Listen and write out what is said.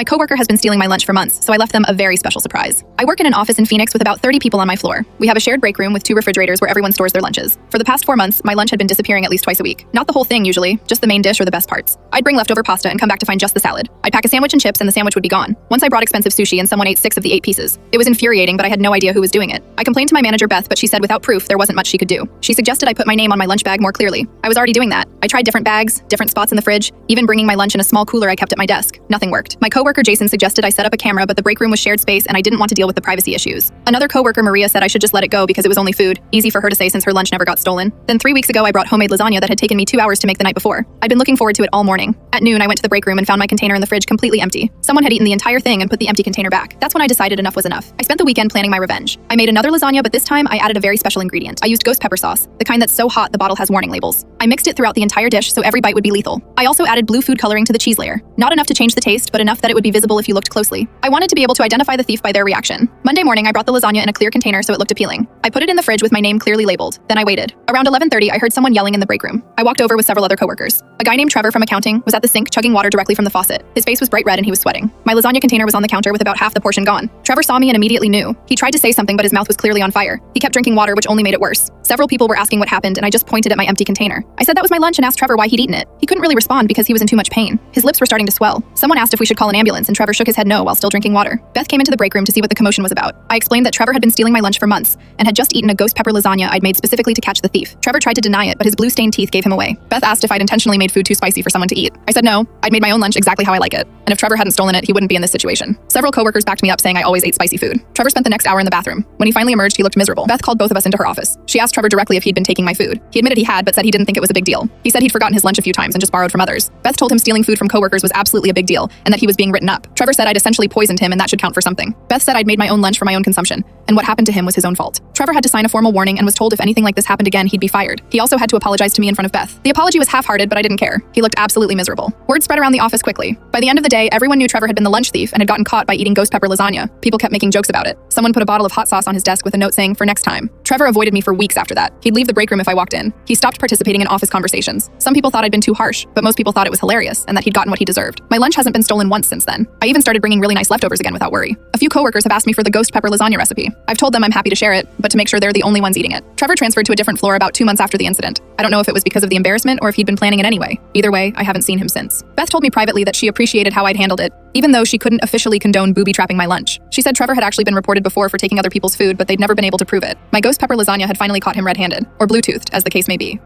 My coworker has been stealing my lunch for months, so I left them a very special surprise. I work in an office in Phoenix with about 30 people on my floor. We have a shared break room with 2 refrigerators where everyone stores their lunches. For the past 4 months, my lunch had been disappearing at least twice a week. Not the whole thing usually, just the main dish or the best parts. I'd bring leftover pasta and come back to find just the salad. I'd pack a sandwich and chips and the sandwich would be gone. Once I brought expensive sushi and someone ate 6 of the 8 pieces. It was infuriating, but I had no idea who was doing it. I complained to my manager Beth, but she said without proof there wasn't much she could do. She suggested I put my name on my lunch bag more clearly. I was already doing that. I tried different bags, different spots in the fridge, even bringing my lunch in a small cooler I kept at my desk. Nothing worked. My coworker Jason suggested I set up a camera, but the break room was shared space and I didn't want to deal with the privacy issues. Another coworker Maria said I should just let it go because it was only food. Easy for her to say since her lunch never got stolen. Then 3 weeks ago I brought homemade lasagna that had taken me 2 hours to make the night before. I'd been looking forward to it all morning. At noon I went to the break room and found my container in the fridge completely empty. Someone had eaten the entire thing and put the empty container back. That's when I decided enough was enough. I spent the weekend planning my revenge. I made another lasagna, but this time I added a very special ingredient. I used ghost pepper sauce, the kind that's so hot the bottle has warning labels. I mixed it throughout the entire dish so every bite would be lethal. I also added blue food coloring to the cheese layer. Not enough to change the taste, but enough that it would be visible if you looked closely. I wanted to be able to identify the thief by their reaction. Monday morning I brought the lasagna in a clear container so it looked appealing. I put it in the fridge with my name clearly labeled. Then I waited. Around 11:30 I heard someone yelling in the break room. I walked over with several other coworkers. A guy named Trevor from accounting was at the sink chugging water directly from the faucet. His face was bright red and he was sweating. My lasagna container was on the counter with about half the portion gone. Trevor saw me and immediately knew. He tried to say something but his mouth was clearly on fire. He kept drinking water which only made it worse. Several people were asking what happened and I just pointed at my empty container. I said that was my lunch and asked Trevor why he'd eaten it. He couldn't really respond because he was in too much pain. His lips were starting to swell. Someone asked if we should call an ambulance and Trevor shook his head no while still drinking water. Beth came into the break room to see what the commotion was about. I explained that Trevor had been stealing my lunch for months and had just eaten a ghost pepper lasagna I'd made specifically to catch the thief. Trevor tried to deny it, but his blue-stained teeth gave him away. Beth asked if I'd intentionally made food too spicy for someone to eat. I said no, I'd made my own lunch exactly how I like it. And if Trevor hadn't stolen it, he wouldn't be in this situation. Several coworkers backed me up saying I always ate spicy food. Trevor spent the next hour in the bathroom. When he finally emerged, he looked miserable. Beth called both of us into her office. She asked Trevor directly if he'd been taking my food. He admitted he had, but said he didn't think it was a big deal. He said he'd forgotten his lunch a few times and just borrowed from others. Beth told him stealing food from coworkers was absolutely a big deal and that he was being written up. Trevor said I'd essentially poisoned him and that should count for something. Beth said I'd made my own lunch for my own consumption, and what happened to him was his own fault. Trevor had to sign a formal warning and was told if anything like this happened again, he'd be fired. He also had to apologize to me in front of Beth. The apology was half-hearted, but I didn't care. He looked absolutely miserable. Word spread around the office quickly. By the end of the day, everyone knew Trevor had been the lunch thief and had gotten caught by eating ghost pepper lasagna. People kept making jokes about it. Someone put a bottle of hot sauce on his desk with a note saying, "For next time." Trevor avoided me for weeks after that. He'd leave the break room if I walked in. He stopped participating in office conversations. Some people thought I'd been too harsh, but most people thought it was hilarious and that he'd gotten what he deserved. My lunch hasn't been stolen once since then. I even started bringing really nice leftovers again without worry. A few coworkers have asked me for the ghost pepper lasagna recipe. I've told them I'm happy to share it, but to make sure they're the only ones eating it. Trevor transferred to a different floor about 2 months after the incident. I don't know if it was because of the embarrassment or if he'd been planning it anyway. Either way, I haven't seen him since. Beth told me privately that she appreciated how I'd handled it, even though she couldn't officially condone booby-trapping my lunch. She said Trevor had actually been reported before for taking other people's food, but they'd never been able to prove it. My ghost pepper lasagna had finally caught him red-handed, or Bluetoothed, as the case may be.